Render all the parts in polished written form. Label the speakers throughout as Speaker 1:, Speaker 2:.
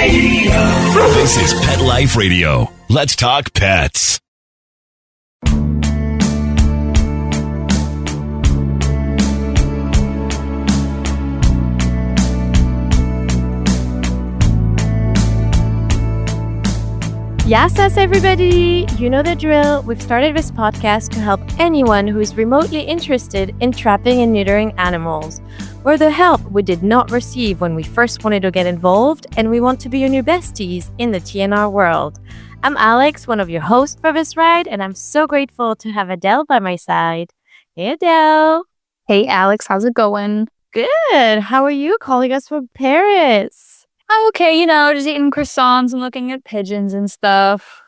Speaker 1: This is Pet Life Radio. Let's talk pets.
Speaker 2: Yes, everybody! You know the drill. We've started this podcast to help anyone who is remotely interested in trapping and neutering animals. We're the help we did not receive when we first wanted to get involved, and we want to be your new besties in the TNR world. I'm Alex, one of your hosts for this ride, and I'm so grateful to have Adele by my side. Hey, Adele!
Speaker 3: Hey, Alex, how's it going?
Speaker 2: Good! How are you calling us from Paris?
Speaker 3: I'm okay, just eating croissants and looking at pigeons and stuff.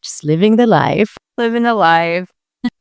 Speaker 2: Just living the life.
Speaker 3: Living the life.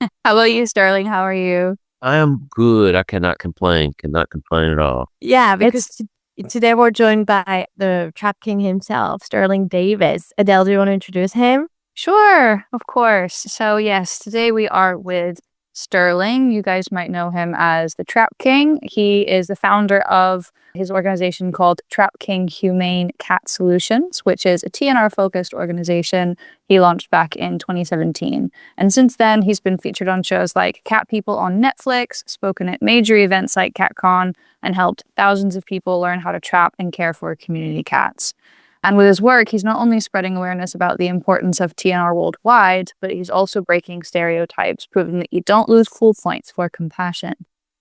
Speaker 3: How about you, Sterling? How are you?
Speaker 4: I am good. I cannot complain. Cannot complain at all.
Speaker 2: Yeah, because today we're joined by the TrapKing himself, Sterling Davis. Adele, do you want to introduce him?
Speaker 3: Sure, of course. So yes, today we are with Sterling. You guys might know him as the TrapKing. He is the founder of his organization called TrapKing Humane Cat Solutions, which is a TNR-focused organization he launched back in 2017. And since then, he's been featured on shows like Cat People on Netflix, spoken at major events like CatCon, and helped thousands of people learn how to trap and care for community cats. And with his work, he's not only spreading awareness about the importance of TNR worldwide, but he's also breaking stereotypes, proving that you don't lose cool points for compassion.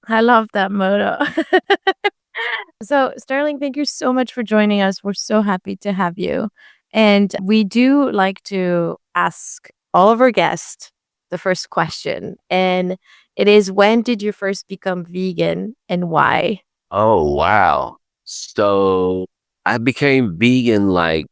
Speaker 2: I love that motto. So, Sterling, thank you so much for joining us. We're so happy to have you. And we do like to ask all of our guests the first question. And it is, when did you first become vegan and why?
Speaker 4: Oh, wow. So I became vegan like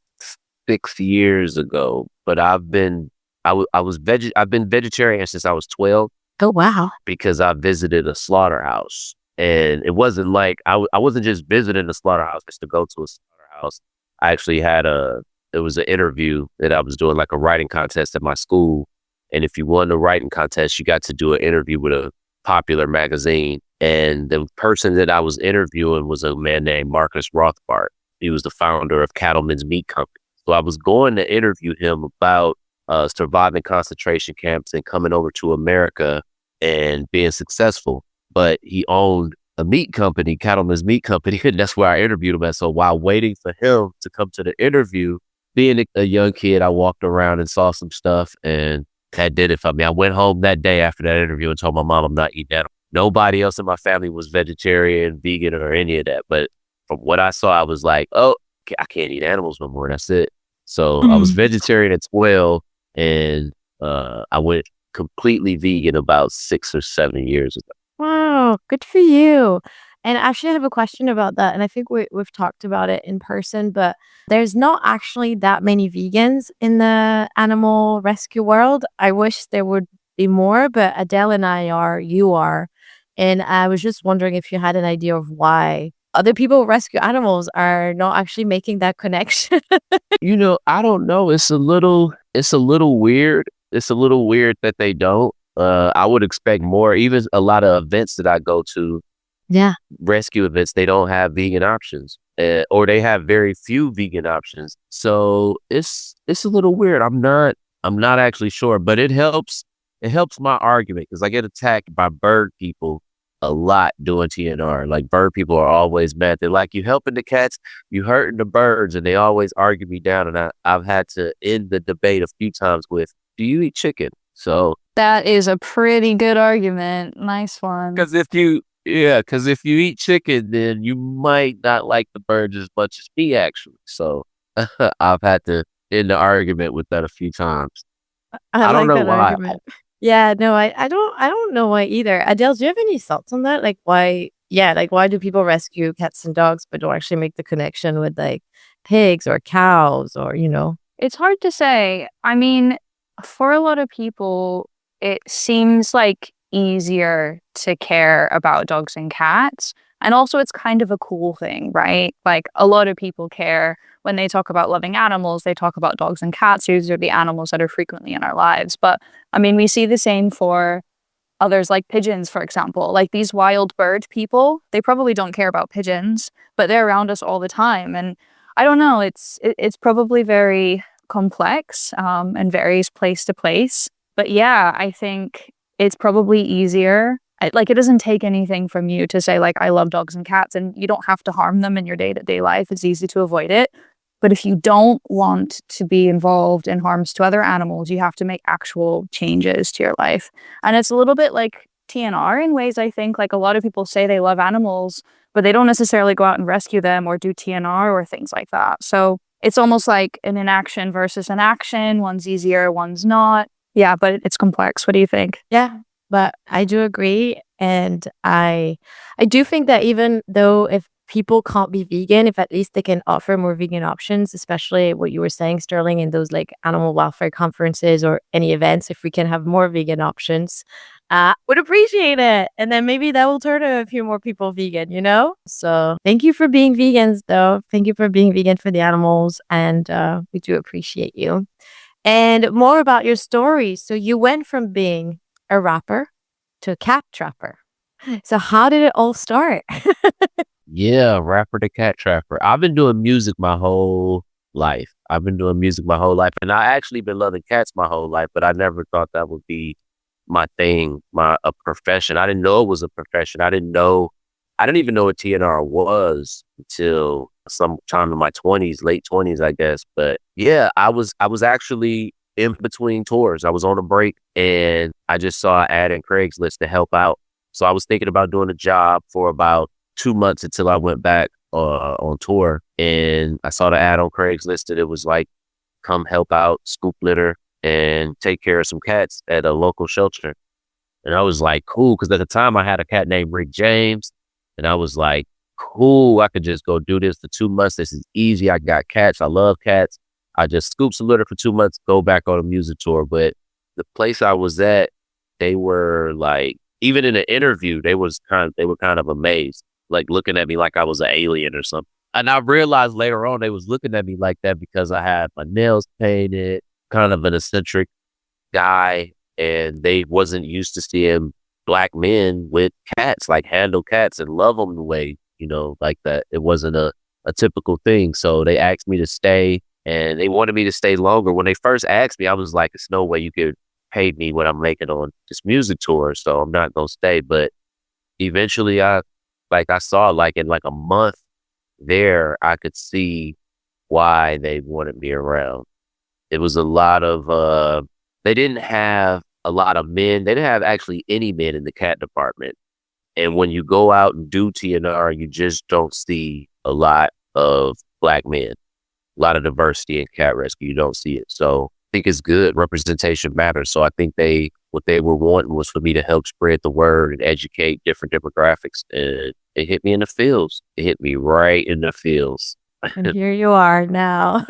Speaker 4: 6 years ago, but I've been vegetarian since I was 12.
Speaker 2: Oh, wow.
Speaker 4: Because I visited a slaughterhouse. And it wasn't like I wasn't just visiting a slaughterhouse just to go to a slaughterhouse. I actually it was an interview that I was doing, like a writing contest at my school. And if you won the writing contest, you got to do an interview with a popular magazine. And the person that I was interviewing was a man named Marcus Rothbard. He was the founder of Cattleman's Meat Company. So I was going to interview him about surviving concentration camps and coming over to America and being successful. But he owned a meat company, Cattleman's Meat Company, and that's where I interviewed him at. So while waiting for him to come to the interview, being a young kid, I walked around and saw some stuff, and that did it for me. I went home that day after that interview and told my mom I'm not eating animals. Nobody else in my family was vegetarian, vegan, or any of that. But from what I saw, I was like, oh, I can't eat animals no more. That's it. So I was vegetarian at 12, and I went completely vegan about 6 or 7 years ago.
Speaker 2: Wow, good for you. And actually, I have a question about that. And I think we've talked about it in person, but there's not actually that many vegans in the animal rescue world. I wish there would be more, but Adele and I are, you are. And I was just wondering if you had an idea of why other people who rescue animals are not actually making that connection.
Speaker 4: I don't know. It's a little weird. It's a little weird that they don't. I would expect more. Even a lot of events that I go to, rescue events, they don't have vegan options, or they have very few vegan options. So it's a little weird. I'm not actually sure, but it helps. It helps my argument because I get attacked by bird people a lot doing TNR. Like, bird people are always mad. They're like, you helping the cats, you hurting the birds, and they always argue me down. And I've had to end the debate a few times with, do you eat chicken? So
Speaker 3: that is a pretty good argument. Nice one.
Speaker 4: Because if you eat chicken, then you might not like the birds as much as me, actually. So I've had to end the argument with that a few times. I don't know why.
Speaker 2: Argument. Yeah, no, I don't know why either. Adele, do you have any thoughts on that? Like, why do people rescue cats and dogs but don't actually make the connection with like pigs or cows or,
Speaker 3: It's hard to say. I mean, for a lot of people, it seems like easier to care about dogs and cats. And also it's kind of a cool thing, right? Like, a lot of people care when they talk about loving animals, they talk about dogs and cats. These are the animals that are frequently in our lives. But I mean, we see the same for others, like pigeons, for example. Like, these wild bird people, they probably don't care about pigeons, but they're around us all the time. And I don't know. It's probably very complex and varies place to place. But yeah, I think it's probably easier. Like it doesn't take anything from you to say like I love dogs and cats, and you don't have to harm them in your day-to-day life. It's easy to avoid it. But if you don't want to be involved in harms to other animals, you have to make actual changes to your life. And it's a little bit like TNR in ways, I think. Like a lot of people say they love animals, but they don't necessarily go out and rescue them or do TNR or things like that. So it's almost like an inaction versus an action. One's easier, one's not. Yeah, but it's complex. What do you think?
Speaker 2: Yeah, but I do agree. And I do think that even though if people can't be vegan, if at least they can offer more vegan options, especially what you were saying, Sterling, in those like animal welfare conferences or any events, if we can have more vegan options, would appreciate it. And then maybe that will turn a few more people vegan, you know? So thank you for being vegans, though. Thank you for being vegan for the animals. And we do appreciate you. And more about your story. So you went from being a rapper to a cat trapper. So how did it all start?
Speaker 4: Yeah, rapper to cat trapper. I've been doing music my whole life. And I actually been loving cats my whole life, but I never thought that would be my thing, a profession. I didn't know it was a profession. I didn't even know what TNR was until sometime in my 20s, late 20s, I guess. But yeah, I was actually in between tours. I was on a break and I just saw an ad in Craigslist to help out. So I was thinking about doing a job for about 2 months until I went back on tour, and I saw the ad on Craigslist that it was like, come help out, scoop litter, and take care of some cats at a local shelter. And I was like, cool, because at the time I had a cat named Rick James, and I was like, cool, I could just go do this for 2 months. This is easy. I got cats. I love cats. I just scoop some litter for 2 months, go back on a music tour. But the place I was at, they were like, even in an interview, they were kind of amazed, like looking at me like I was an alien or something. And I realized later on they was looking at me like that because I had my nails painted, kind of an eccentric guy, and they wasn't used to seeing Black men with cats, like handle cats and love them the way, like that. It wasn't a typical thing. So they asked me to stay, and they wanted me to stay longer. When they first asked me, I was like, there's no way you could pay me what I'm making on this music tour, so I'm not going to stay. But eventually I saw like in like a month there, I could see why they wanted me around. It was a lot of, they didn't have a lot of men. They didn't have actually any men in the cat department. And when you go out and do TNR, you just don't see a lot of Black men, a lot of diversity in cat rescue. You don't see it. So I think it's good. Representation matters. So I think what they were wanting was for me to help spread the word and educate different demographics. And it hit me in the fields. It hit me right in the fields.
Speaker 2: And here you are now,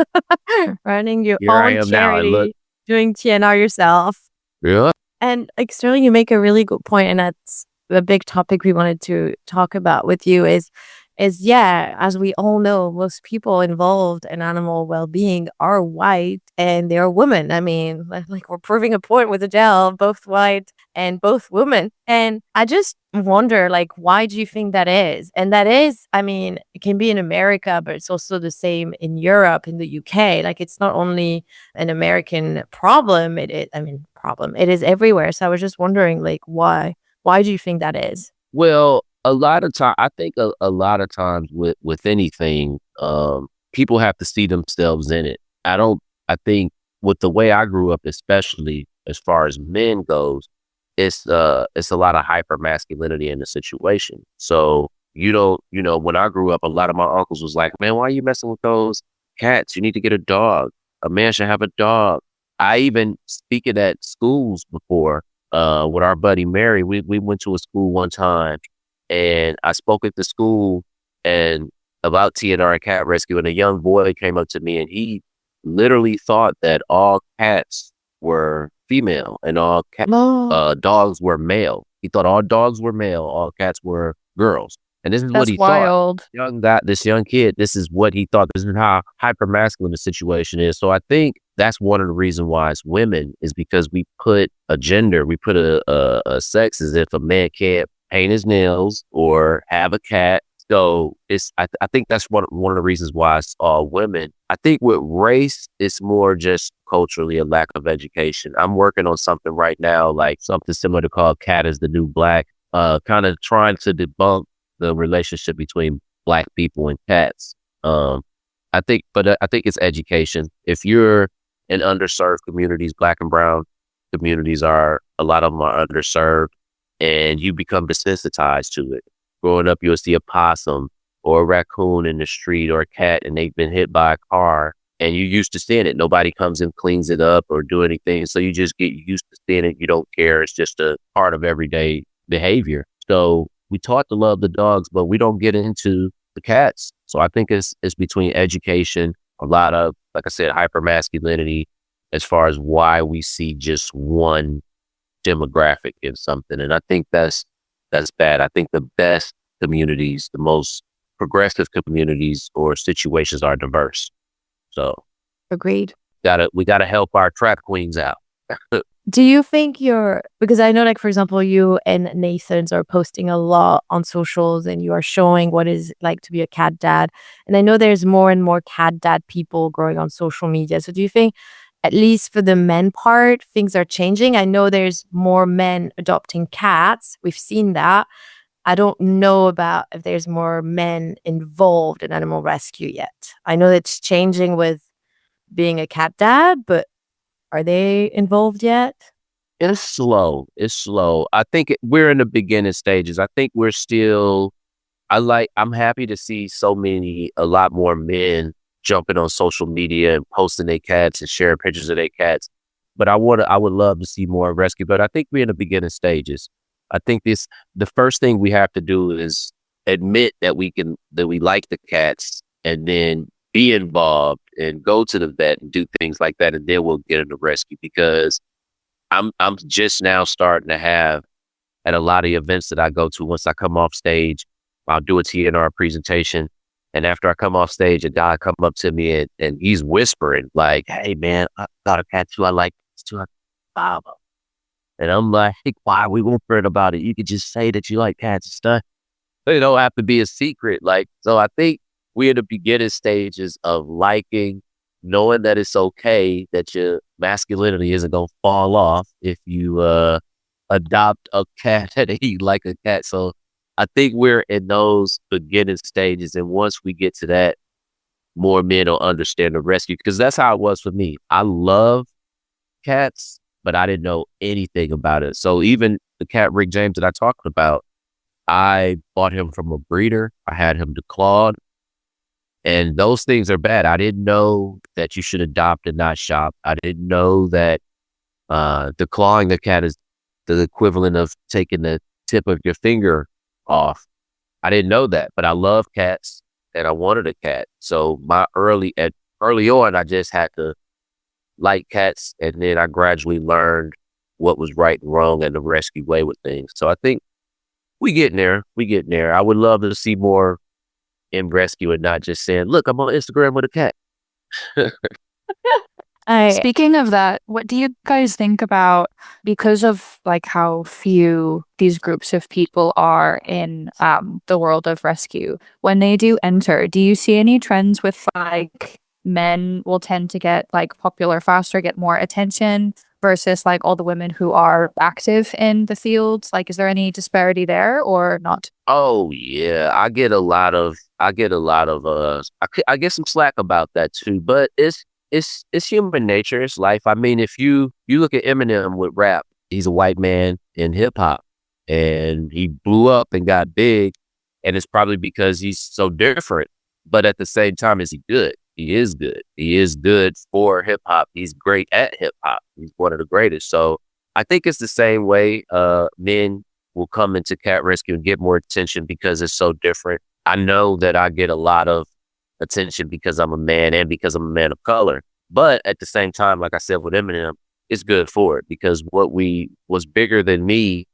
Speaker 2: running your
Speaker 4: Here I
Speaker 2: own
Speaker 4: am now, and
Speaker 2: charity, doing TNR yourself.
Speaker 4: Yeah.
Speaker 2: And like Sterling, you make a really good point, and that's the big topic we wanted to talk about with you is yeah, as we all know, most people involved in animal well-being are white and they're women. I mean, like we're proving a point with Adele, both white and both women. And I just wonder, like, why do you think that is? And that is, I mean, it can be in America, but it's also the same in Europe, in the UK. Like, it's not only an American problem. It is everywhere. So I was just wondering, like, why? Why do you think that is?
Speaker 4: Well, a lot of time, I think a lot of times with anything, people have to see themselves in it. I think with the way I grew up, especially as far as men goes, it's a lot of hyper masculinity in the situation. So when I grew up, a lot of my uncles was like, man, why are you messing with those cats? You need to get a dog. A man should have a dog. I even speaking at schools before, with our buddy Mary, we went to a school one time. And I spoke at the school and about TNR and cat rescue, and a young boy came up to me and he literally thought that all cats were female and all dogs were male. He thought all dogs were male, all cats were girls. And this is what he
Speaker 3: wild.
Speaker 4: Thought. This young kid, this is what he thought. This is how hyper masculine the situation is. So I think that's one of the reasons why it's women, is because we put a gender, we put a sex as if a man can't paint his nails or have a cat, So I think that's one of the reasons why I saw women. I think with race, it's more just culturally a lack of education. I'm working on something right now, like something similar to called Cat is the New Black, kind of trying to debunk the relationship between Black people and cats. I think it's education. If you're in underserved communities, Black and brown communities a lot of them are underserved, and you become desensitized to it. Growing up, you'll see a possum or a raccoon in the street or a cat, and they've been hit by a car, and you're used to seeing it. Nobody comes and cleans it up or do anything. So you just get used to seeing it. You don't care. It's just a part of everyday behavior. So we taught to love the dogs, but we don't get into the cats. So I think it's between education, a lot of, like I said, hypermasculinity, as far as why we see just one demographic in something. And I think that's bad. I think the best communities, the most progressive communities or situations are diverse. So
Speaker 2: Agreed.
Speaker 4: we gotta help our trap queens out.
Speaker 2: Do you think because I know, like, for example, you and Nathan's are posting a lot on socials and you are showing what it's like to be a cat dad. And I know there's more and more cat dad people growing on social media. So do you think, at least for the men part, things are changing? I know there's more men adopting cats. We've seen that. I don't know about if there's more men involved in animal rescue yet. I know it's changing with being a cat dad, but are they involved yet?
Speaker 4: It's slow. I think we're in the beginning stages. I think we're still, I'm happy to see a lot more men jumping on social media and posting their cats and sharing pictures of their cats. But I would love to see more rescue, but I think we're in the beginning stages. I think the first thing we have to do is admit that we like the cats, and then be involved and go to the vet and do things like that. And then we'll get into rescue, because I'm just now starting to have, at a lot of events that I go to, once I come off stage, I'll do a TNR presentation. And after I come off stage, a guy come up to me and he's whispering like, "Hey man, I got a cat too. I like this too. Baba." And I'm like, "Hey, why are we whispering about it? You could just say that you like cats and stuff. It don't have to be a secret." Like, so I think we're in the beginning stages of liking, knowing that it's okay, that your masculinity isn't going to fall off if you adopt a cat and you like a cat. So I think we're in those beginning stages. And once we get to that, more men will understand the rescue, because that's how it was for me. I love cats, but I didn't know anything about it. So even the cat Rick James that I talked about, I bought him from a breeder. I had him declawed. And those things are bad. I didn't know that you should adopt and not shop. I didn't know that declawing the cat is the equivalent of taking the tip of your finger off. I didn't know that, but I love cats and I wanted a cat. So early on, I just had to like cats, and then I gradually learned what was right and wrong and the rescue way with things. So I think we getting there. I would love to see more in rescue and not just saying, "Look, I'm on Instagram with a cat."
Speaker 3: Speaking of that, what do you guys think about, because of like how few these groups of people are in the world of rescue, when they do enter, do you see any trends with like men will tend to get like popular faster, get more attention, versus like all the women who are active in the field? Like, is there any disparity there or not?
Speaker 4: Oh yeah, I get a lot of I get some slack about that too, but it's human nature. It's life. I mean, if you look at Eminem with rap, he's a white man in hip hop, and he blew up and got big, and it's probably because he's so different. But at the same time, is he good? He is good. He is good for hip hop. He's great at hip hop. He's one of the greatest. So I think it's the same way. Men will come into cat rescue and get more attention because it's so different. I know that I get a lot of attention because I'm a man and because I'm a man of color. But at the same time, like I said with Eminem, it's good for it, because what's bigger than me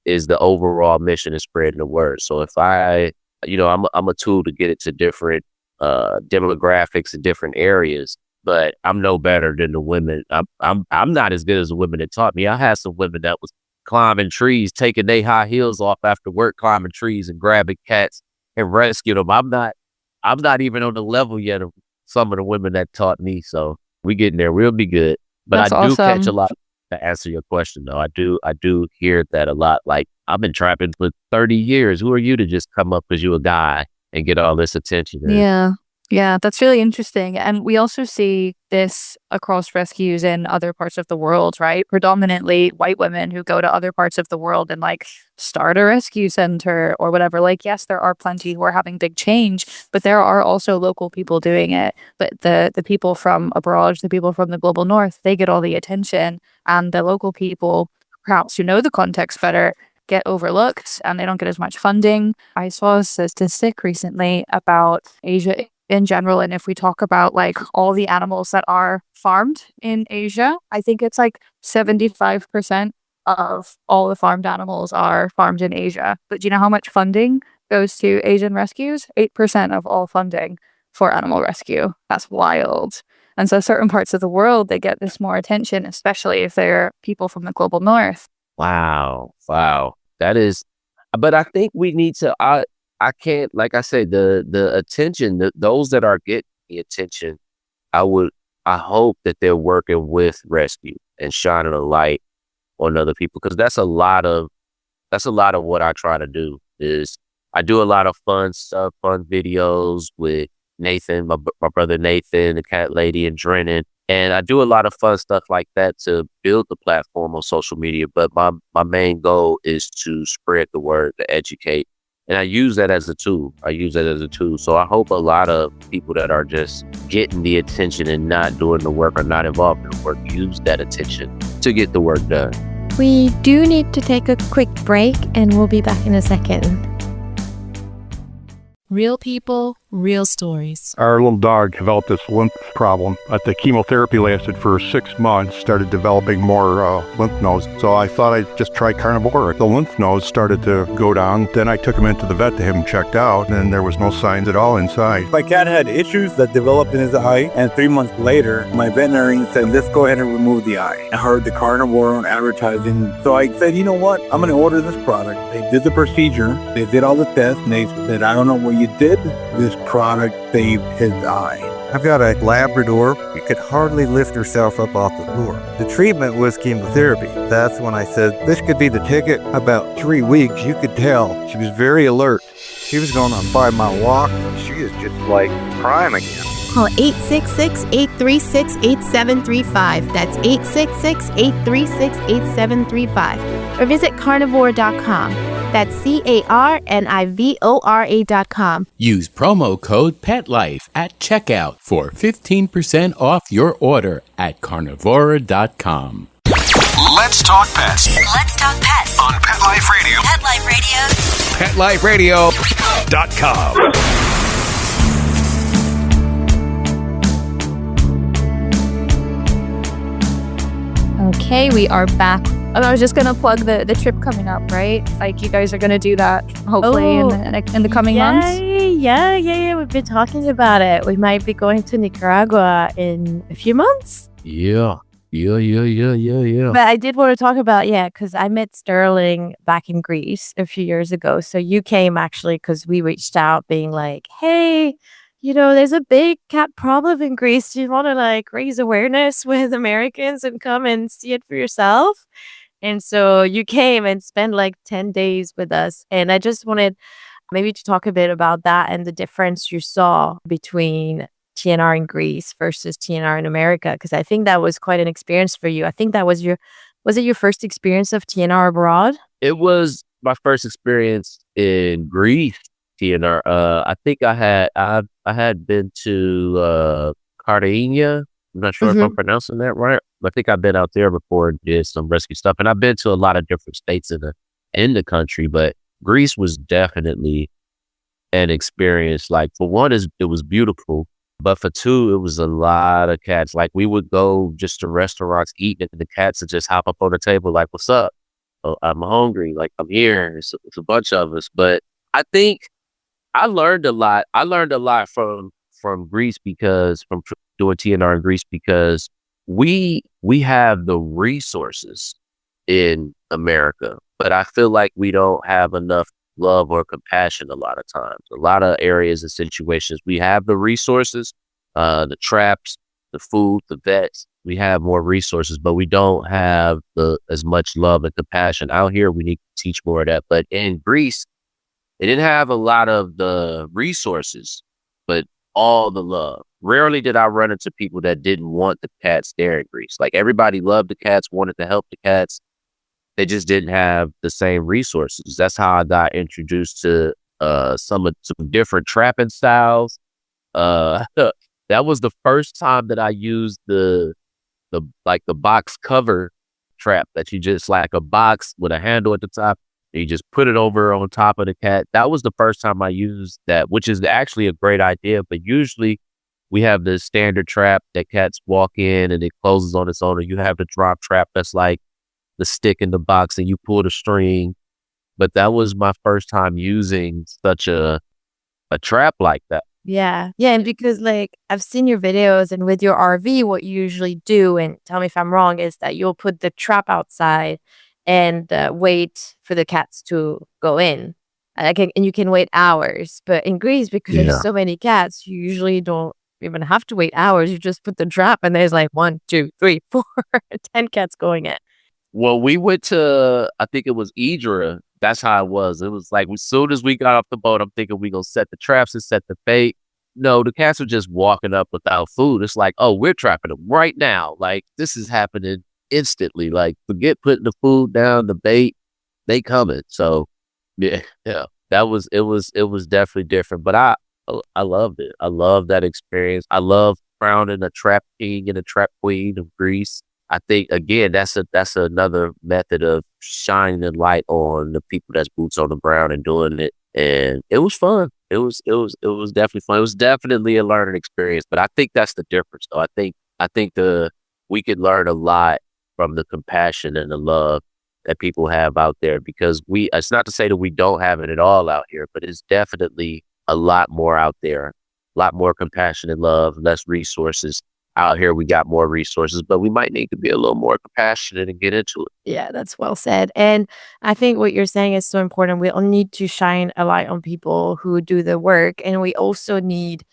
Speaker 4: is the overall mission of spreading the word. So if I'm a tool to get it to different demographics in different areas, but I'm no better than the women. I'm not as good as the women that taught me. I had some women that was climbing trees, taking their high heels off after work, climbing trees and grabbing cats and rescue them. I'm not even on the level yet of some of the women that taught me. So we getting there. We'll be good. But
Speaker 3: That's
Speaker 4: I do catch a
Speaker 3: awesome.
Speaker 4: lot to answer your question though. I do hear that a lot. Like, I've been trapping for 30 years. Who are you to just come up because you a guy and get all this attention?
Speaker 3: Yeah. Yeah, that's really interesting. And we also see this across rescues in other parts of the world, right? Predominantly white women who go to other parts of the world and like start a rescue center or whatever. Like, yes, there are plenty who are having big change, but there are also local people doing it. But the people from abroad, the people from the global north, they get all the attention. And the local people, perhaps who know the context better, get overlooked and they don't get as much funding. I saw a statistic recently about Asia in general. And if we talk about like all the animals that are farmed in Asia, I think it's like 75% of all the farmed animals are farmed in Asia. But do you know how much funding goes to Asian rescues? 8% of all funding for animal rescue. That's wild. And so certain parts of the world, they get this more attention, especially if they're people from the global north.
Speaker 4: Wow. That is, but I think we need to, I can't, like I said, the attention, those that are getting the attention, I hope that they're working with rescue and shining a light on other people. Cause that's a lot of what I try to do is I do a lot of fun stuff, fun videos with Nathan, my brother Nathan, the cat lady, and Drennan. And I do a lot of fun stuff like that to build the platform on social media. But my main goal is to spread the word, to educate. And I use that as a tool. So I hope a lot of people that are just getting the attention and not doing the work or not involved in the work use that attention to get the work done.
Speaker 2: We do need to take a quick break, and we'll be back in a second.
Speaker 5: Real people, real stories.
Speaker 6: Our little dog developed this lymph problem. The chemotherapy lasted for 6 months, started developing more lymph nodes. So I thought I'd just try carnivore. The lymph nodes started to go down. Then I took him into the vet to have him checked out, and there was no signs at all inside.
Speaker 7: My cat had issues that developed in his eye, and 3 months later, my veterinarian said, let's go ahead and remove the eye. I heard the carnivore on advertising, so I said, you know what? I'm going to order this product. They did the procedure. They did all the tests, and they said, I don't know what you did. This product saved his eye.
Speaker 8: I've got a Labrador. She could hardly lift herself up off the floor. The treatment was chemotherapy. That's when I said, this could be the ticket. About 3 weeks, you could tell she was very alert. She was going on a 5-mile walk. She is just like prime again.
Speaker 5: Call 866-836-8735. That's 866-836-8735. Or visit carnivore.com. That's carnivora.com.
Speaker 1: Use promo code PETLIFE at checkout for 15% off your order at carnivora.com.
Speaker 9: Let's talk pets.
Speaker 10: Let's talk pets
Speaker 9: On Pet Life Radio.
Speaker 10: Pet Life Radio.
Speaker 9: PetLifeRadio.com.
Speaker 3: Okay, we are back. I was just gonna plug the trip coming up, right? Like, you guys are gonna do that hopefully in the coming months.
Speaker 2: Yeah. We've been talking about it. We might be going to Nicaragua in a few months.
Speaker 4: Yeah.
Speaker 2: But I did want to talk about, because I met Sterling back in Greece a few years ago. So you came actually because we reached out being like, hey, there's a big cat problem in Greece. Do you want to like raise awareness with Americans and come and see it for yourself? And so you came and spent like 10 days with us. And I just wanted maybe to talk a bit about that and the difference you saw between TNR in Greece versus TNR in America, because I think that was quite an experience for you. I think that was it your first experience of TNR abroad?
Speaker 4: It was my first experience in Greece, TNR. I think I had been to Cartagena. I'm not sure if I'm pronouncing that right. I think I've been out there before and did some rescue stuff. And I've been to a lot of different states in the country, but Greece was definitely an experience. Like, for one, it was beautiful. But for two, it was a lot of cats. Like, we would go just to restaurants, eat, and the cats would just hop up on the table like, what's up? Oh, I'm hungry. Like, I'm here. It's a bunch of us. But I think I learned a lot. I learned a lot from Greece from doing TNR in Greece, because we have the resources in America, but I feel like we don't have enough love or compassion a lot of times. A lot of areas and situations, we have the resources, the traps, the food, the vets. We have more resources, but we don't have as much love and compassion. Out here, we need to teach more of that. But in Greece, they didn't have a lot of the resources, but all the love. Rarely did I run into people that didn't want the cats there in Greece. Like, everybody loved the cats, wanted to help the cats. They just didn't have the same resources. That's how I got introduced to some different trapping styles. That was the first time that I used the box cover trap, that you just, like, a box with a handle at the top. You just put it over on top of the cat. That was the first time I used that, which is actually a great idea. But usually we have the standard trap that cats walk in and it closes on its own. Or you have the drop trap that's like the stick in the box and you pull the string. But that was my first time using such a trap like that.
Speaker 2: Yeah. Yeah. And because, like, I've seen your videos, and with your RV, what you usually do, and tell me if I'm wrong, is that you'll put the trap outside and wait for the cats to go in. And you can wait hours. But in Greece, because there's so many cats, you usually don't even have to wait hours. You just put the trap and there's like 1, 2, 3, 4, 10 cats going in.
Speaker 4: Well, we went to, I think it was Idra. That's how it was. It was like, as soon as we got off the boat, I'm thinking we're going to set the traps and set the bait. No, the cats were just walking up without food. It's like, oh, we're trapping them right now. Like, this is happening instantly. Like, forget putting the food down, the bait, they coming. So yeah, it was definitely different, but I loved it. I love that experience. I love crowning a trap king and a trap queen of Greece. I think, again, that's another method of shining the light on the people that's boots on the ground and doing it. And it was fun. It was definitely fun. It was definitely a learning experience, but I think that's the difference though. I think we could learn a lot from the compassion and the love that people have out there, because it's not to say that we don't have it at all out here, but it's definitely a lot more out there, a lot more compassion and love, less resources. Out here, we got more resources, but we might need to be a little more compassionate and get into it.
Speaker 2: Yeah, that's well said. And I think what you're saying is so important. We all need to shine a light on people who do the work, and we also need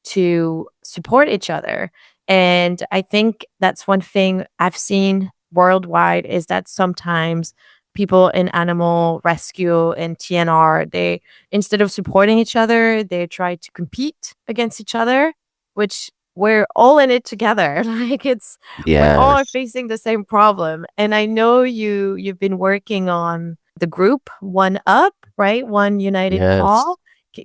Speaker 2: to support each other. And I think that's one thing I've seen worldwide, is that sometimes people in animal rescue and TNR, they, instead of supporting each other, they try to compete against each other, which we're all in it together. Like, we're all facing the same problem. And I know you've been working on the group One Up, right? One United Paw.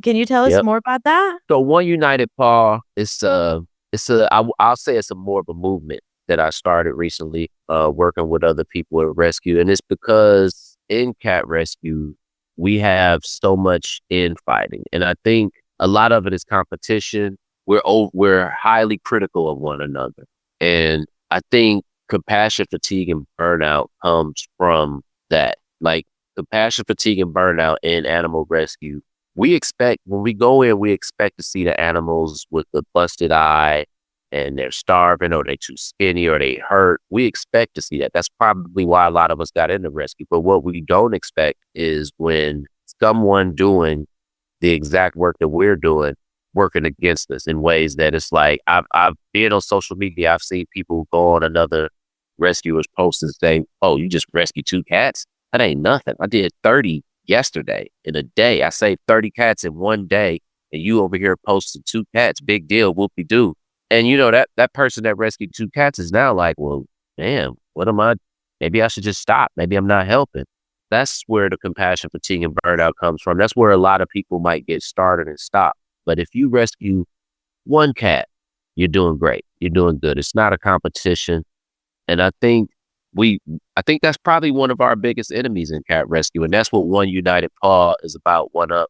Speaker 2: Can you tell us more about that?
Speaker 4: So One United Paw I'll say it's more of a movement that I started recently, working with other people at rescue. And it's because in cat rescue, we have so much infighting. And I think a lot of it is competition. We're highly critical of one another. And I think compassion fatigue and burnout comes from that. Like, compassion fatigue and burnout in animal rescue, when we go in, we expect to see the animals with the busted eye and they're starving, or they're too skinny, or they hurt. We expect to see that. That's probably why a lot of us got into rescue. But what we don't expect is when someone doing the exact work that we're doing working against us in ways that it's like, I've been on social media, I've seen people go on another rescuer's post and say, oh, you just rescued 2 cats? That ain't nothing. I did 30 yesterday in a day. I saved 30 cats in one day, and you over here posted 2 cats. Big deal, whoop-de-doo. And you know, that person that rescued 2 cats is now like, well, damn, maybe I should just stop. Maybe I'm not helping. That's where the compassion fatigue and burnout comes from. That's where a lot of people might get started and stop. But if you rescue 1 cat, you're doing great. You're doing good. It's not a competition. And I think that's probably one of our biggest enemies in cat rescue. And that's what One United Paw is about. One Up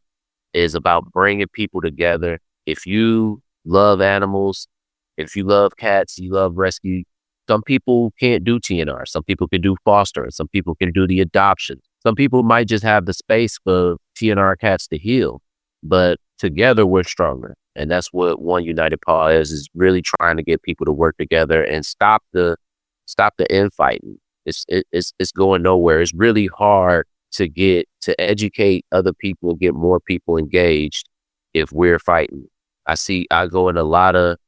Speaker 4: is about bringing people together. If you love animals, if you love cats, you love rescue, some people can't do TNR. Some people can do foster. Some people can do the adoption. Some people might just have the space for TNR cats to heal. But together we're stronger. And that's what One United Paw is really trying to get people to work together and stop the infighting. It's going nowhere. It's really hard to educate other people, get more people engaged if we're fighting. I go in a lot of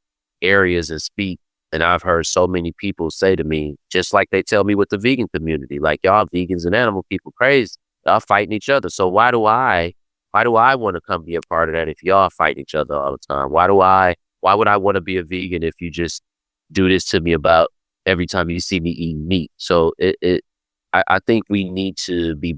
Speaker 4: areas and speak, and I've heard so many people say to me, just like they tell me with the vegan community, like, y'all vegans and animal people crazy. Y'all fighting each other. So why do I want to come be a part of that if y'all fight each other all the time? Why would I want to be a vegan if you just do this to me about every time you see me eating meat? So I think we need to be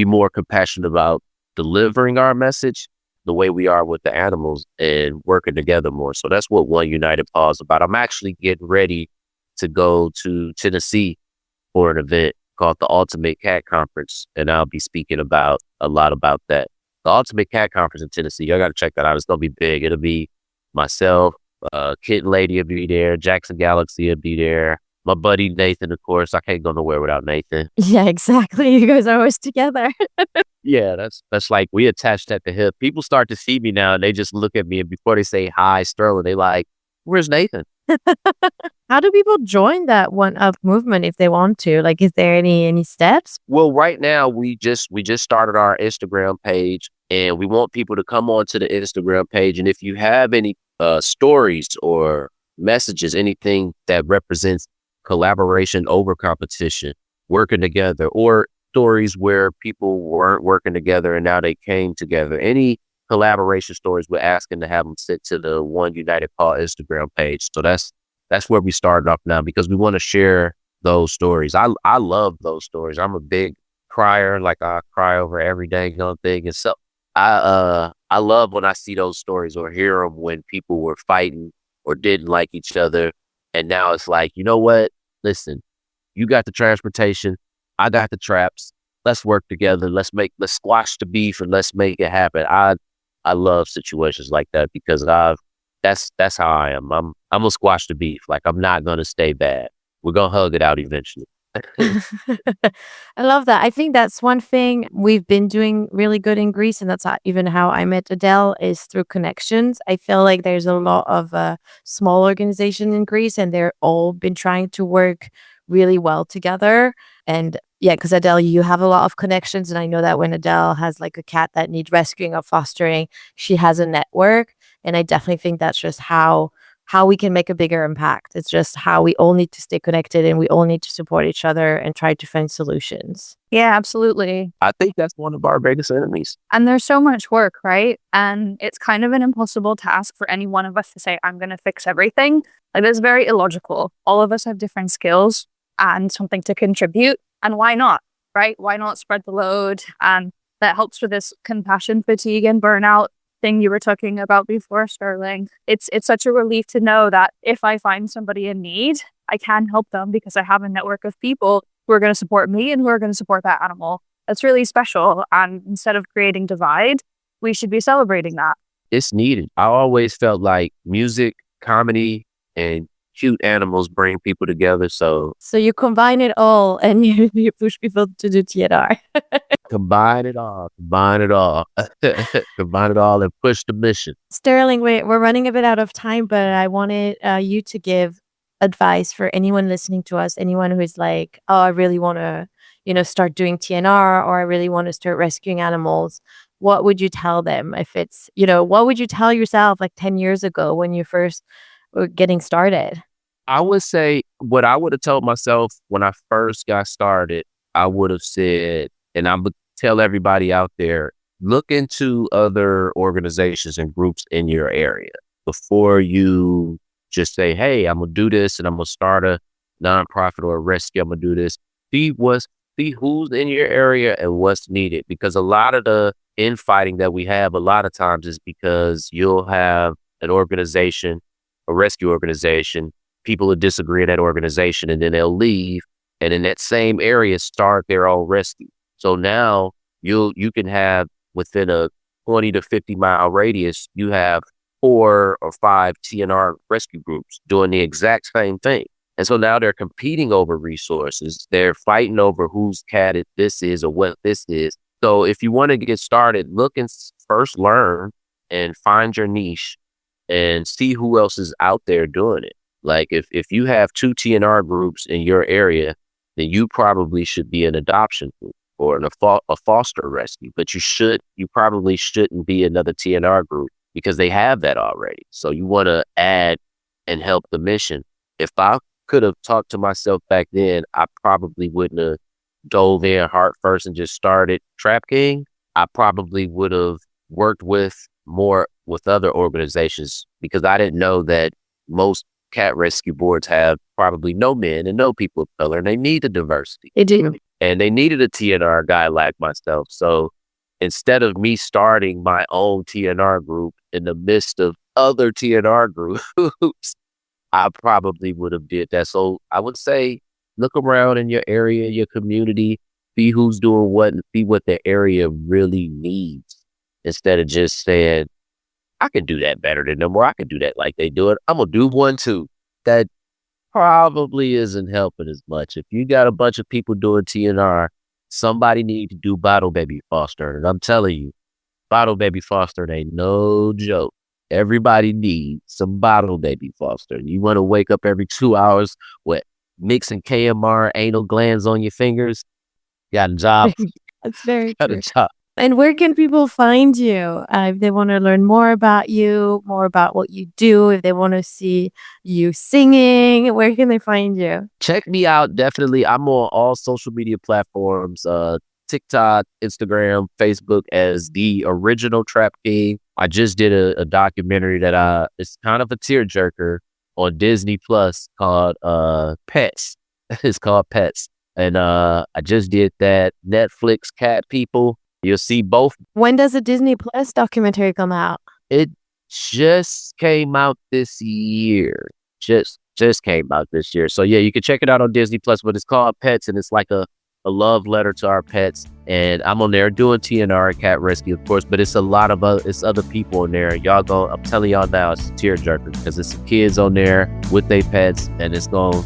Speaker 4: more compassionate about delivering our message the way we are with the animals and working together more. So that's what One United Paw is about. I'm actually getting ready to go to Tennessee for an event called the Ultimate Cat Conference, and I'll be speaking a lot about that. The Ultimate Cat Conference in Tennessee, y'all got to check that out. It's going to be big. It'll be myself, Kitten Lady will be there, Jackson Galaxy will be there, my buddy Nathan, of course. I can't go nowhere without Nathan.
Speaker 2: Yeah, exactly. You guys are always together.
Speaker 4: Yeah, that's like, we attached at the hip. People start to see me now and they just look at me, and before they say hi, Sterling, they like, where's Nathan?
Speaker 2: How do people join that One Up movement if they want to? Like, is there any steps?
Speaker 4: Well, right now we just started our Instagram page, and we want people to come on to the Instagram page. And if you have any stories or messages, anything that represents collaboration over competition, working together, or stories where people weren't working together and now they came together, any collaboration stories, we're asking to have them sit to the One United Paw Instagram page. So that's where we started off now, because we want to share those stories. I love those stories. I'm a big crier. Like, I cry over every dang on thing. And so I love when I see those stories or hear them when people were fighting or didn't like each other. And now it's like, you know what? Listen, you got the transportation. I got the traps. Let's work together. Let's squash the beef and let's make it happen. I love situations like that, because that's how I am. I'm gonna squash the beef. Like, I'm not gonna stay bad. We're gonna hug it out eventually.
Speaker 2: I love that. I think that's one thing we've been doing really good in Greece, and that's even how I met Adele, is through connections. I feel like there's a lot of small organizations in Greece, and they're all been trying to work really well together. And yeah, because Adele, you have a lot of connections, and I know that when Adele has like a cat that needs rescuing or fostering, she has a network, and I definitely think that's just how we can make a bigger impact. It's just how we all need to stay connected, and we all need to support each other and try to find solutions.
Speaker 3: Yeah, absolutely.
Speaker 4: I think that's one of our biggest enemies.
Speaker 3: And there's so much work, right? And it's kind of an impossible task for any one of us to say, I'm going to fix everything. Like, that's very illogical. All of us have different skills and something to contribute. And why not, right? Why not spread the load? And that helps with this compassion fatigue and burnout thing you were talking about before, Sterling. It's such a relief to know that if I find somebody in need, I can help them because I have a network of people who are going to support me and who are going to support that animal. That's really special. And instead of creating divide, we should be celebrating that.
Speaker 4: It's needed. I always felt like music, comedy, and cute animals bring people together. So
Speaker 2: you combine it all and you push people to do TNR.
Speaker 4: Combine it all, combine it all and push the mission.
Speaker 2: Sterling, we're running a bit out of time, but I wanted you to give advice for anyone listening to us, anyone who is like, oh, I really want to, start doing TNR, or I really want to start rescuing animals. What would you tell them? If it's, what would you tell yourself like 10 years ago when you first were getting started?
Speaker 4: I would say what I would have told myself when I first got started, I would have said, and I would tell everybody out there, look into other organizations and groups in your area before you just say, hey, I'm going to do this and I'm going to start a nonprofit or a rescue. I'm going to do this. See who's in your area and what's needed. Because a lot of the infighting that we have a lot of times is because you'll have an organization, a rescue organization, people who disagree in that organization, and then they'll leave and in that same area start their own rescue. So now you can have, within a 20 to 50 mile radius, you have 4 or 5 TNR rescue groups doing the exact same thing. And so now they're competing over resources. They're fighting over whose cat this is or what this is. So if you want to get started, look and first learn and find your niche and see who else is out there doing it. Like if you have 2 TNR groups in your area, then you probably should be an adoption group. or a foster rescue, but you probably shouldn't be another TNR group because they have that already. So you want to add and help the mission. If I could have talked to myself back then, I probably wouldn't have dove in heart first and just started TrapKing. I probably would have worked with other organizations because I didn't know that most cat rescue boards have probably no men and no people of color, and they need the diversity.
Speaker 2: They do.
Speaker 4: And they needed a TNR guy like myself. So instead of me starting my own TNR group in the midst of other TNR groups, I probably would have did that. So I would say, look around in your area, your community, see who's doing what, and see what the area really needs. Instead of just saying, I can do that better than them, or I can do that like they do it. I'm going to do one too. That probably isn't helping as much. If you got a bunch of people doing TNR, somebody need to do bottle baby fostering. And I'm telling you, bottle baby fostering ain't no joke. Everybody needs some bottle baby fostering. You want to wake up every 2 hours with mixing KMR anal glands on your fingers? Got a job.
Speaker 2: That's very
Speaker 4: Got
Speaker 2: true.
Speaker 4: a job.
Speaker 2: And where can people find you if they want to learn more about you, more about what you do, if they want to see you singing? Where can they find you?
Speaker 4: Check me out. Definitely. I'm on all social media platforms, TikTok, Instagram, Facebook as the original TrapKing. I just did a documentary that it's kind of a tearjerker on Disney Plus called Pets. It's called Pets. And I just did that. Netflix Cat People. You'll see both.
Speaker 2: When does the Disney Plus documentary come out?
Speaker 4: It just came out this year. Just came out this year. So yeah, you can check it out on Disney Plus, but it's called Pets, and it's like a love letter to our pets. And I'm on there doing TNR and cat rescue, of course, but it's a lot of other people on there. I'm telling y'all now, it's a tearjerker because it's some kids on there with their pets, and it's gonna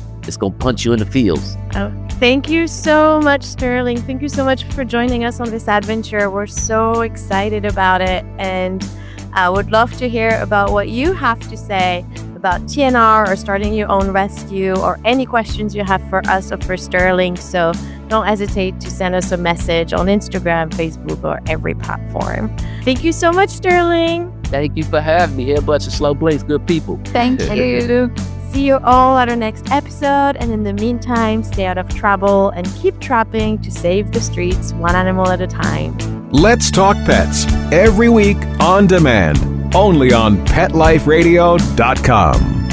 Speaker 4: punch you in the feels.
Speaker 2: Oh, thank you so much, Sterling. Thank you so much for joining us on this adventure. We're so excited about it, and I would love to hear about what you have to say about TNR or starting your own rescue, or any questions you have for us or for Sterling. So don't hesitate to send us a message on Instagram, Facebook, or every platform. Thank you so much, Sterling.
Speaker 4: Thank you for having me here. Bunch of slow blinks, good people.
Speaker 3: Thank you.
Speaker 2: See you all at our next episode, and in the meantime, stay out of trouble and keep trapping to save the streets one animal at a time.
Speaker 9: Let's Talk Pets every week on demand, only on PetLifeRadio.com.